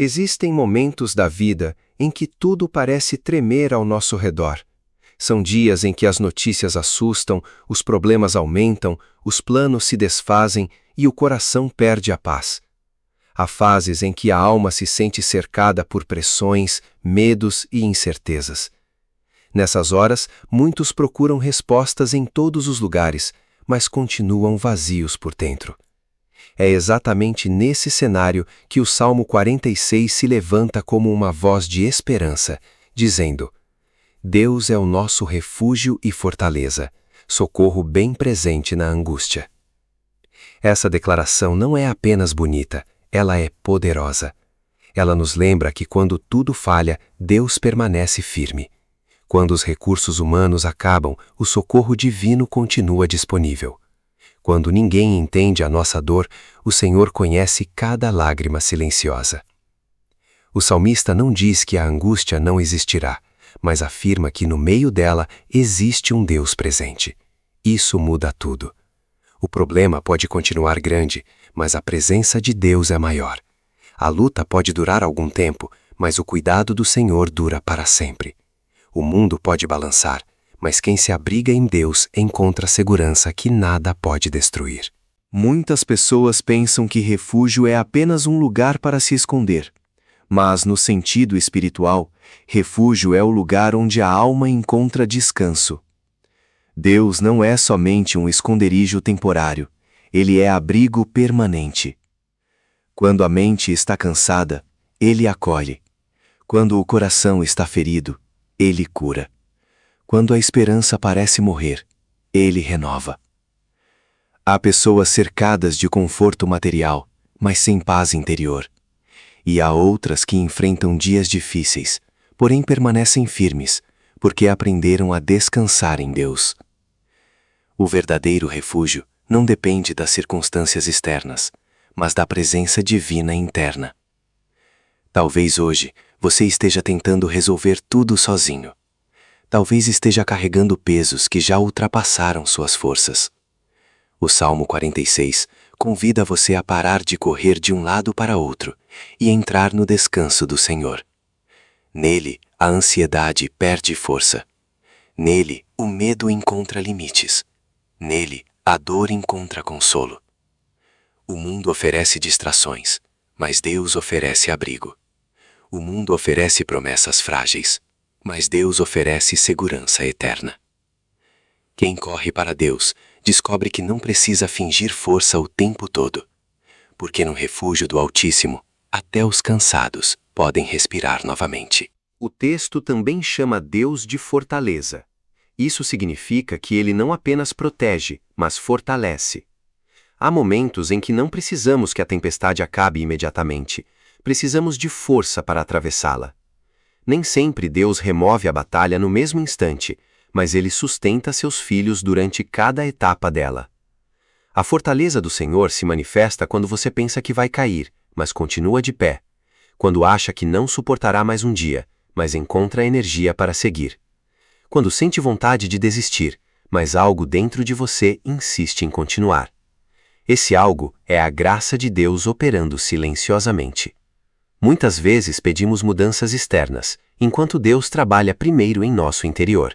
Existem momentos da vida em que tudo parece tremer ao nosso redor. São dias em que as notícias assustam, os problemas aumentam, os planos se desfazem e o coração perde a paz. Há fases em que a alma se sente cercada por pressões, medos e incertezas. Nessas horas, muitos procuram respostas em todos os lugares, mas continuam vazios por dentro. É exatamente nesse cenário que o Salmo 46 se levanta como uma voz de esperança, dizendo: Deus é o nosso refúgio e fortaleza, socorro bem presente na angústia. Essa declaração não é apenas bonita, ela é poderosa. Ela nos lembra que quando tudo falha, Deus permanece firme. Quando os recursos humanos acabam, o socorro divino continua disponível. Quando ninguém entende a nossa dor, o Senhor conhece cada lágrima silenciosa. O salmista não diz que a angústia não existirá, mas afirma que no meio dela existe um Deus presente. Isso muda tudo. O problema pode continuar grande, mas a presença de Deus é maior. A luta pode durar algum tempo, mas o cuidado do Senhor dura para sempre. O mundo pode balançar, mas quem se abriga em Deus encontra segurança que nada pode destruir. Muitas pessoas pensam que refúgio é apenas um lugar para se esconder. Mas, no sentido espiritual, refúgio é o lugar onde a alma encontra descanso. Deus não é somente um esconderijo temporário, Ele é abrigo permanente. Quando a mente está cansada, Ele acolhe. Quando o coração está ferido, Ele cura. Quando a esperança parece morrer, Ele renova. Há pessoas cercadas de conforto material, mas sem paz interior. E há outras que enfrentam dias difíceis, porém permanecem firmes, porque aprenderam a descansar em Deus. O verdadeiro refúgio não depende das circunstâncias externas, mas da presença divina interna. Talvez hoje você esteja tentando resolver tudo sozinho. Talvez esteja carregando pesos que já ultrapassaram suas forças. O Salmo 46 convida você a parar de correr de um lado para outro e entrar no descanso do Senhor. Nele, a ansiedade perde força. Nele, o medo encontra limites. Nele, a dor encontra consolo. O mundo oferece distrações, mas Deus oferece abrigo. O mundo oferece promessas frágeis, mas Deus oferece segurança eterna. Quem corre para Deus descobre que não precisa fingir força o tempo todo, porque no refúgio do Altíssimo, até os cansados podem respirar novamente. O texto também chama Deus de fortaleza. Isso significa que Ele não apenas protege, mas fortalece. Há momentos em que não precisamos que a tempestade acabe imediatamente. Precisamos de força para atravessá-la. Nem sempre Deus remove a batalha no mesmo instante, mas Ele sustenta seus filhos durante cada etapa dela. A fortaleza do Senhor se manifesta quando você pensa que vai cair, mas continua de pé. Quando acha que não suportará mais um dia, mas encontra energia para seguir. Quando sente vontade de desistir, mas algo dentro de você insiste em continuar. Esse algo é a graça de Deus operando silenciosamente. Muitas vezes pedimos mudanças externas, enquanto Deus trabalha primeiro em nosso interior.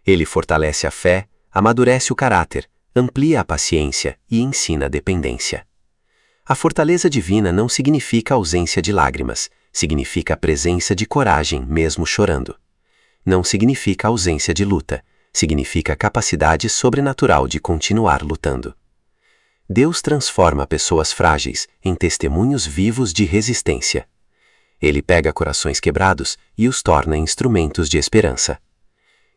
Ele fortalece a fé, amadurece o caráter, amplia a paciência e ensina a dependência. A fortaleza divina não significa ausência de lágrimas, significa a presença de coragem mesmo chorando. Não significa ausência de luta, significa a capacidade sobrenatural de continuar lutando. Deus transforma pessoas frágeis em testemunhos vivos de resistência. Ele pega corações quebrados e os torna instrumentos de esperança.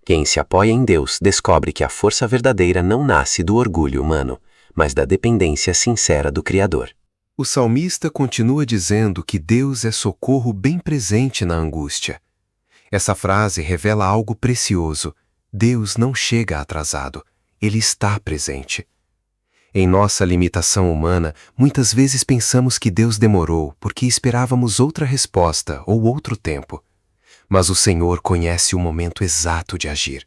Quem se apoia em Deus descobre que a força verdadeira não nasce do orgulho humano, mas da dependência sincera do Criador. O salmista continua dizendo que Deus é socorro bem presente na angústia. Essa frase revela algo precioso. Deus não chega atrasado, Ele está presente. Em nossa limitação humana, muitas vezes pensamos que Deus demorou porque esperávamos outra resposta ou outro tempo. Mas o Senhor conhece o momento exato de agir.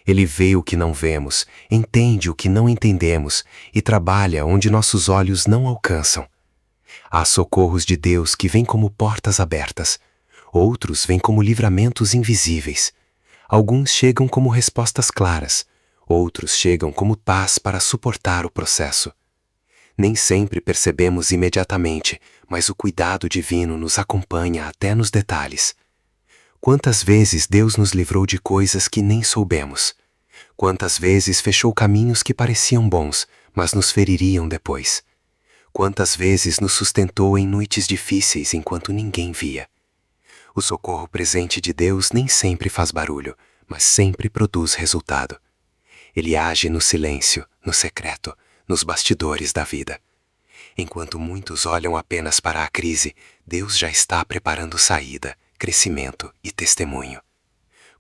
Ele vê o que não vemos, entende o que não entendemos e trabalha onde nossos olhos não alcançam. Há socorros de Deus que vêm como portas abertas. Outros vêm como livramentos invisíveis. Alguns chegam como respostas claras. Outros chegam como paz para suportar o processo. Nem sempre percebemos imediatamente, mas o cuidado divino nos acompanha até nos detalhes. Quantas vezes Deus nos livrou de coisas que nem soubemos? Quantas vezes fechou caminhos que pareciam bons, mas nos feririam depois? Quantas vezes nos sustentou em noites difíceis enquanto ninguém via? O socorro presente de Deus nem sempre faz barulho, mas sempre produz resultado. Ele age no silêncio, no secreto, nos bastidores da vida. Enquanto muitos olham apenas para a crise, Deus já está preparando saída, crescimento e testemunho.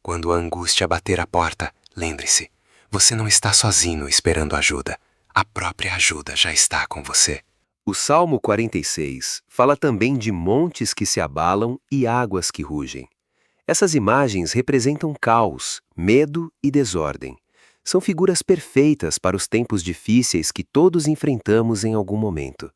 Quando a angústia bater a porta, lembre-se, você não está sozinho esperando ajuda. A própria ajuda já está com você. O Salmo 46 fala também de montes que se abalam e águas que rugem. Essas imagens representam caos, medo e desordem. São figuras perfeitas para os tempos difíceis que todos enfrentamos em algum momento.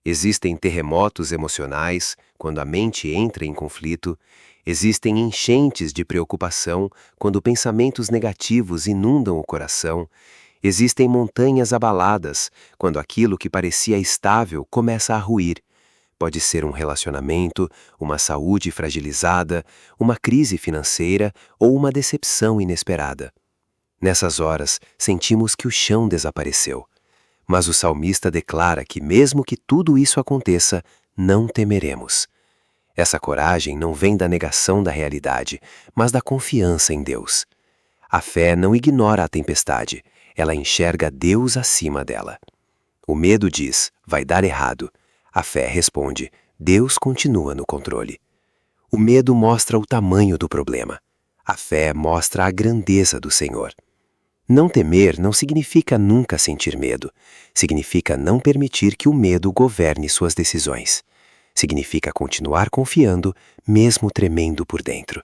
Existem terremotos emocionais, quando a mente entra em conflito. Existem enchentes de preocupação, quando pensamentos negativos inundam o coração. Existem montanhas abaladas, quando aquilo que parecia estável começa a ruir. Pode ser um relacionamento, uma saúde fragilizada, uma crise financeira ou uma decepção inesperada. Nessas horas, sentimos que o chão desapareceu. Mas o salmista declara que mesmo que tudo isso aconteça, não temeremos. Essa coragem não vem da negação da realidade, mas da confiança em Deus. A fé não ignora a tempestade, ela enxerga Deus acima dela. O medo diz, vai dar errado. A fé responde, Deus continua no controle. O medo mostra o tamanho do problema. A fé mostra a grandeza do Senhor. Não temer não significa nunca sentir medo. Significa não permitir que o medo governe suas decisões. Significa continuar confiando, mesmo tremendo por dentro.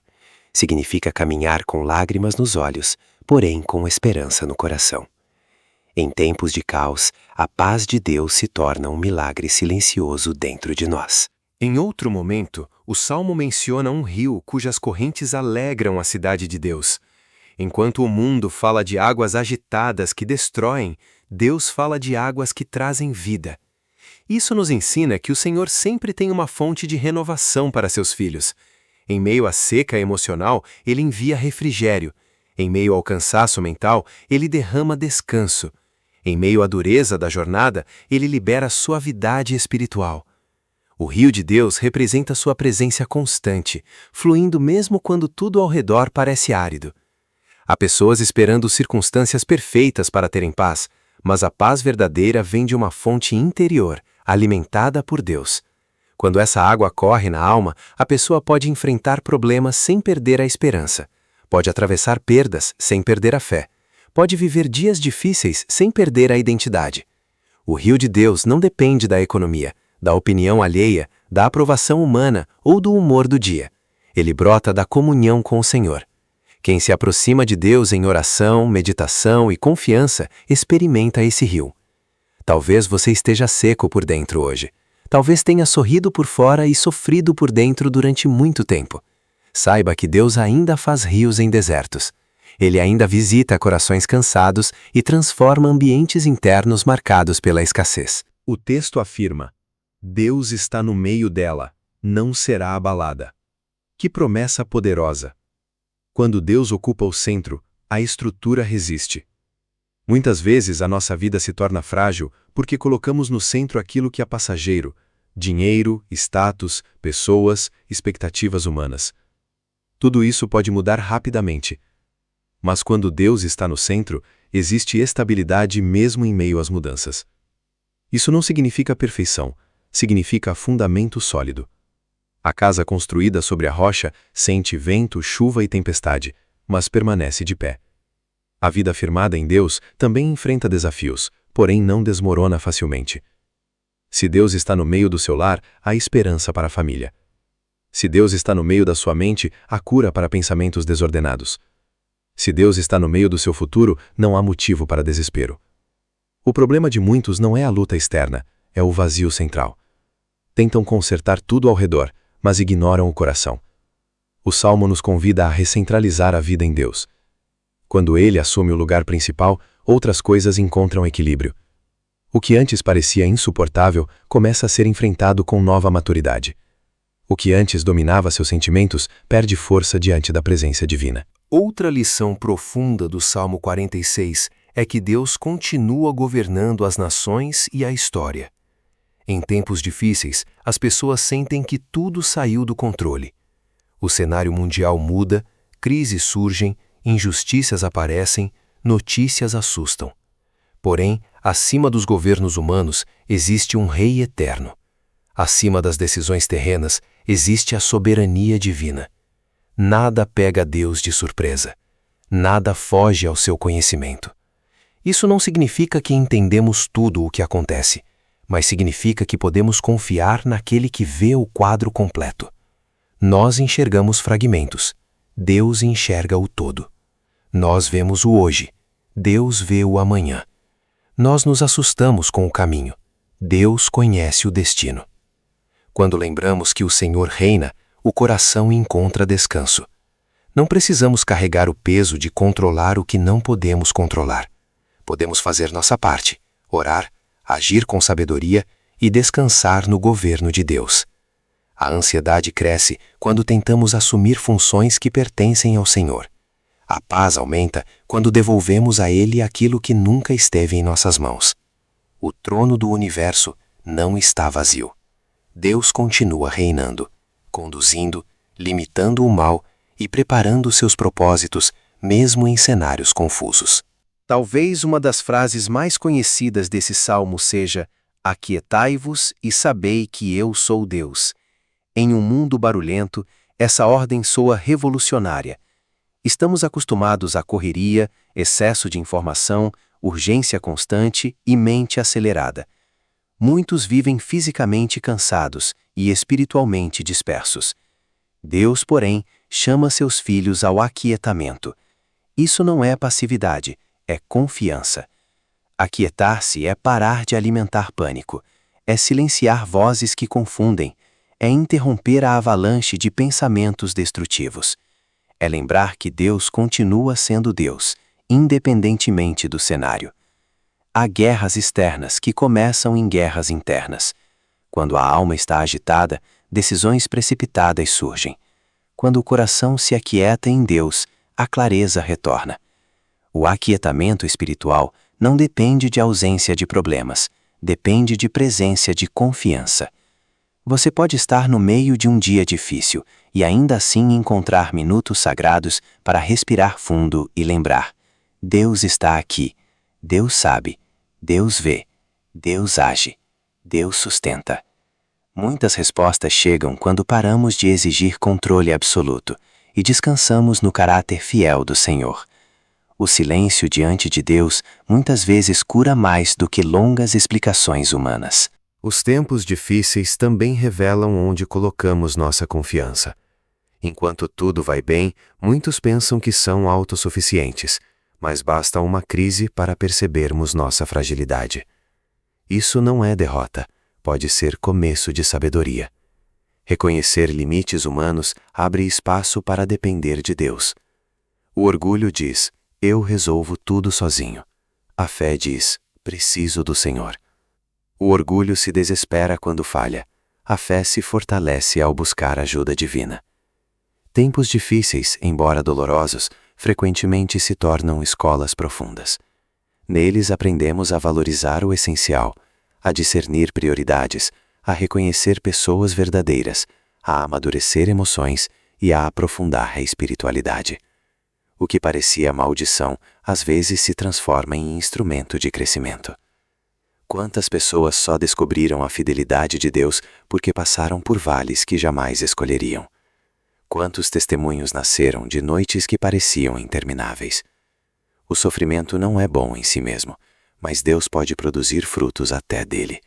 Significa caminhar com lágrimas nos olhos, porém com esperança no coração. Em tempos de caos, a paz de Deus se torna um milagre silencioso dentro de nós. Em outro momento, o Salmo menciona um rio cujas correntes alegram a cidade de Deus. Enquanto o mundo fala de águas agitadas que destroem, Deus fala de águas que trazem vida. Isso nos ensina que o Senhor sempre tem uma fonte de renovação para seus filhos. Em meio à seca emocional, Ele envia refrigério. Em meio ao cansaço mental, Ele derrama descanso. Em meio à dureza da jornada, Ele libera suavidade espiritual. O rio de Deus representa sua presença constante, fluindo mesmo quando tudo ao redor parece árido. Há pessoas esperando circunstâncias perfeitas para terem paz, mas a paz verdadeira vem de uma fonte interior, alimentada por Deus. Quando essa água corre na alma, a pessoa pode enfrentar problemas sem perder a esperança. Pode atravessar perdas sem perder a fé. Pode viver dias difíceis sem perder a identidade. O rio de Deus não depende da economia, da opinião alheia, da aprovação humana ou do humor do dia. Ele brota da comunhão com o Senhor. Quem se aproxima de Deus em oração, meditação e confiança, experimenta esse rio. Talvez você esteja seco por dentro hoje. Talvez tenha sorrido por fora e sofrido por dentro durante muito tempo. Saiba que Deus ainda faz rios em desertos. Ele ainda visita corações cansados e transforma ambientes internos marcados pela escassez. O texto afirma, Deus está no meio dela, não será abalada. Que promessa poderosa! Quando Deus ocupa o centro, a estrutura resiste. Muitas vezes a nossa vida se torna frágil porque colocamos no centro aquilo que é passageiro, dinheiro, status, pessoas, expectativas humanas. Tudo isso pode mudar rapidamente. Mas quando Deus está no centro, existe estabilidade mesmo em meio às mudanças. Isso não significa perfeição, significa fundamento sólido. A casa construída sobre a rocha sente vento, chuva e tempestade, mas permanece de pé. A vida firmada em Deus também enfrenta desafios, porém não desmorona facilmente. Se Deus está no meio do seu lar, há esperança para a família. Se Deus está no meio da sua mente, há cura para pensamentos desordenados. Se Deus está no meio do seu futuro, não há motivo para desespero. O problema de muitos não é a luta externa, é o vazio central. tentam consertar tudo ao redor, mas ignoram o coração. O Salmo nos convida a recentralizar a vida em Deus. Quando Ele assume o lugar principal, outras coisas encontram equilíbrio. O que antes parecia insuportável começa a ser enfrentado com nova maturidade. O que antes dominava seus sentimentos perde força diante da presença divina. Outra lição profunda do Salmo 46 é que Deus continua governando as nações e a história. Em tempos difíceis, as pessoas sentem que tudo saiu do controle. O cenário mundial muda, crises surgem, injustiças aparecem, notícias assustam. Porém, acima dos governos humanos existe um Rei eterno. Acima das decisões terrenas existe a soberania divina. Nada pega Deus de surpresa. Nada foge ao seu conhecimento. Isso não significa que entendemos tudo o que acontece, mas significa que podemos confiar naquele que vê o quadro completo. Nós enxergamos fragmentos. Deus enxerga o todo. Nós vemos o hoje. Deus vê o amanhã. Nós nos assustamos com o caminho. Deus conhece o destino. Quando lembramos que o Senhor reina, o coração encontra descanso. Não precisamos carregar o peso de controlar o que não podemos controlar. Podemos fazer nossa parte, orar, agir com sabedoria e descansar no governo de Deus. A ansiedade cresce quando tentamos assumir funções que pertencem ao Senhor. A paz aumenta quando devolvemos a Ele aquilo que nunca esteve em nossas mãos. O trono do universo não está vazio. Deus continua reinando, conduzindo, limitando o mal e preparando seus propósitos, mesmo em cenários confusos. Talvez uma das frases mais conhecidas desse salmo seja: aquietai-vos e sabei que eu sou Deus. Em um mundo barulhento, essa ordem soa revolucionária. Estamos acostumados à correria, excesso de informação, urgência constante e mente acelerada. Muitos vivem fisicamente cansados e espiritualmente dispersos. Deus, porém, chama seus filhos ao aquietamento. Isso não é passividade, é confiança. Aquietar-se é parar de alimentar pânico, é silenciar vozes que confundem, é interromper a avalanche de pensamentos destrutivos. É lembrar que Deus continua sendo Deus, independentemente do cenário. Há guerras externas que começam em guerras internas. Quando a alma está agitada, decisões precipitadas surgem. Quando o coração se aquieta em Deus, a clareza retorna. O aquietamento espiritual não depende de ausência de problemas, depende de presença de confiança. Você pode estar no meio de um dia difícil e ainda assim encontrar minutos sagrados para respirar fundo e lembrar: Deus está aqui, Deus sabe, Deus vê, Deus age, Deus sustenta. Muitas respostas chegam quando paramos de exigir controle absoluto e descansamos no caráter fiel do Senhor. O silêncio diante de Deus muitas vezes cura mais do que longas explicações humanas. Os tempos difíceis também revelam onde colocamos nossa confiança. Enquanto tudo vai bem, muitos pensam que são autossuficientes, mas basta uma crise para percebermos nossa fragilidade. Isso não é derrota, pode ser começo de sabedoria. Reconhecer limites humanos abre espaço para depender de Deus. O orgulho diz: eu resolvo tudo sozinho. A fé diz: preciso do Senhor. O orgulho se desespera quando falha. A fé se fortalece ao buscar ajuda divina. Tempos difíceis, embora dolorosos, frequentemente se tornam escolas profundas. Neles aprendemos a valorizar o essencial, a discernir prioridades, a reconhecer pessoas verdadeiras, a amadurecer emoções e a aprofundar a espiritualidade. O que parecia maldição, às vezes se transforma em instrumento de crescimento. Quantas pessoas só descobriram a fidelidade de Deus porque passaram por vales que jamais escolheriam? Quantos testemunhos nasceram de noites que pareciam intermináveis? O sofrimento não é bom em si mesmo, mas Deus pode produzir frutos até dele.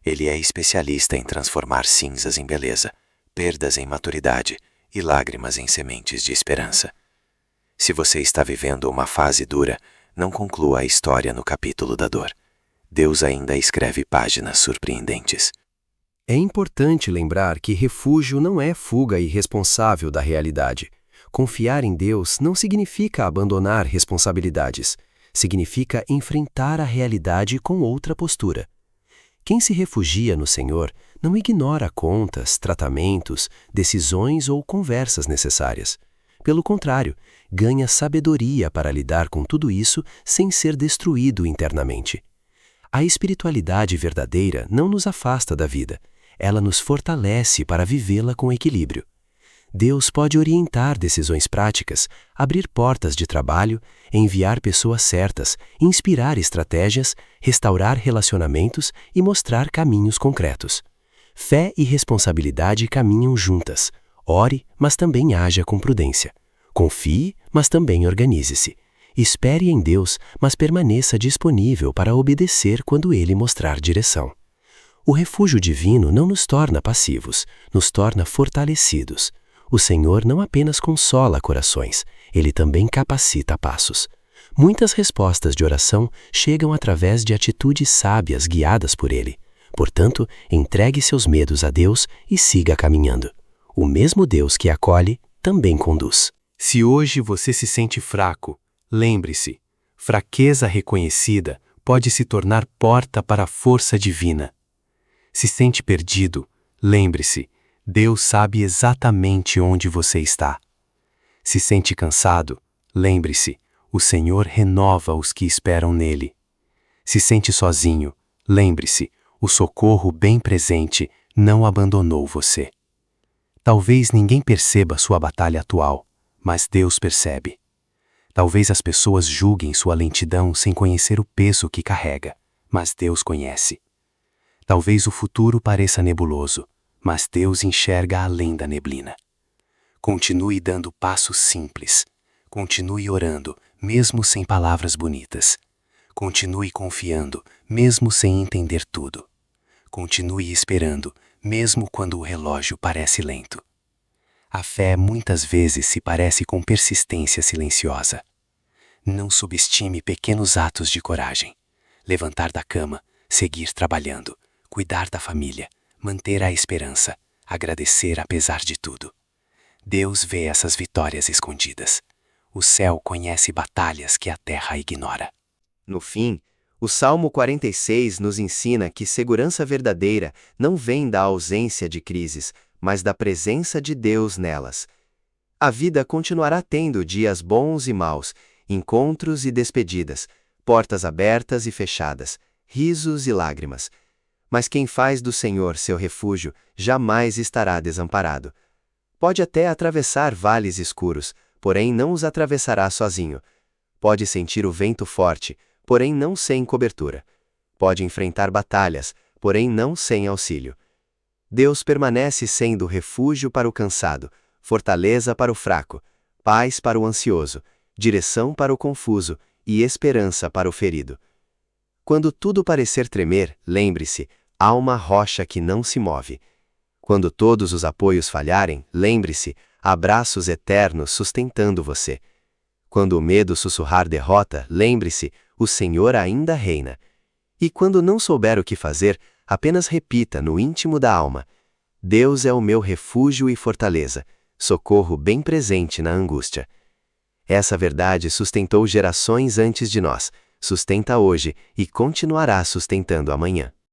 Ele é especialista em transformar cinzas em beleza, perdas em maturidade e lágrimas em sementes de esperança. Se você está vivendo uma fase dura, não conclua a história no capítulo da dor. Deus ainda escreve páginas surpreendentes. É importante lembrar que refúgio não é fuga irresponsável da realidade. Confiar em Deus não significa abandonar responsabilidades. Significa enfrentar a realidade com outra postura. Quem se refugia no Senhor não ignora contas, tratamentos, decisões ou conversas necessárias. Pelo contrário, ganha sabedoria para lidar com tudo isso sem ser destruído internamente. A espiritualidade verdadeira não nos afasta da vida, ela nos fortalece para vivê-la com equilíbrio. Deus pode orientar decisões práticas, abrir portas de trabalho, enviar pessoas certas, inspirar estratégias, restaurar relacionamentos e mostrar caminhos concretos. Fé e responsabilidade caminham juntas. Ore, mas também haja com prudência. Confie, mas também organize-se. Espere em Deus, mas permaneça disponível para obedecer quando Ele mostrar direção. O refúgio divino não nos torna passivos, nos torna fortalecidos. O Senhor não apenas consola corações, Ele também capacita passos. Muitas respostas de oração chegam através de atitudes sábias guiadas por Ele. Portanto, entregue seus medos a Deus e siga caminhando. O mesmo Deus que acolhe, também conduz. Se hoje você se sente fraco, lembre-se, fraqueza reconhecida pode se tornar porta para a força divina. Se sente perdido, lembre-se, Deus sabe exatamente onde você está. Se sente cansado, lembre-se, o Senhor renova os que esperam nele. Se sente sozinho, lembre-se, o socorro bem presente não abandonou você. Talvez ninguém perceba sua batalha atual, mas Deus percebe. Talvez as pessoas julguem sua lentidão sem conhecer o peso que carrega, mas Deus conhece. Talvez o futuro pareça nebuloso, mas Deus enxerga além da neblina. Continue dando passos simples. Continue orando, mesmo sem palavras bonitas. Continue confiando, mesmo sem entender tudo. Continue esperando, mesmo quando o relógio parece lento. A fé muitas vezes se parece com persistência silenciosa. Não subestime pequenos atos de coragem. Levantar da cama, seguir trabalhando, cuidar da família, manter a esperança, agradecer apesar de tudo. Deus vê essas vitórias escondidas. O céu conhece batalhas que a terra ignora. No fim, o Salmo 46 nos ensina que segurança verdadeira não vem da ausência de crises, mas da presença de Deus nelas. A vida continuará tendo dias bons e maus, encontros e despedidas, portas abertas e fechadas, risos e lágrimas. Mas quem faz do Senhor seu refúgio jamais estará desamparado. Pode até atravessar vales escuros, porém não os atravessará sozinho. Pode sentir o vento forte, porém não sem cobertura. Pode enfrentar batalhas, porém não sem auxílio. Deus permanece sendo refúgio para o cansado, fortaleza para o fraco, paz para o ansioso, direção para o confuso e esperança para o ferido. Quando tudo parecer tremer, lembre-se, há uma rocha que não se move. Quando todos os apoios falharem, lembre-se, há braços eternos sustentando você. Quando o medo sussurrar derrota, lembre-se, o Senhor ainda reina. E quando não souber o que fazer, apenas repita no íntimo da alma: Deus é o meu refúgio e fortaleza, socorro bem presente na angústia. Essa verdade sustentou gerações antes de nós, sustenta hoje e continuará sustentando amanhã.